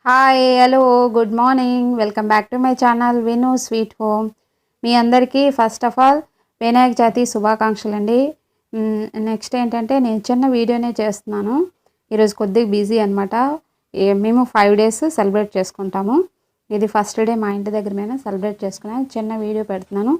Hi hello good morning welcome back to my channel విను sweet home. మీ అందరికీ first of all Vinayaka Chavithi శుభాకాంక్షలు అండి. Next ఏంటంటే నేను చిన్న వీడియోనే చేస్తున్నాను. ఈరోజు కొద్దిగా బిజీ అనమాట. మేము 5 days సెలబ్రేట్ చేసుకుంటాము. ఇది ఫస్ట్ డే మా ఇంటి దగ్గర మేము సెలబ్రేట్ చేసుకున్నాను. చిన్న వీడియో పెడుతున్నాను.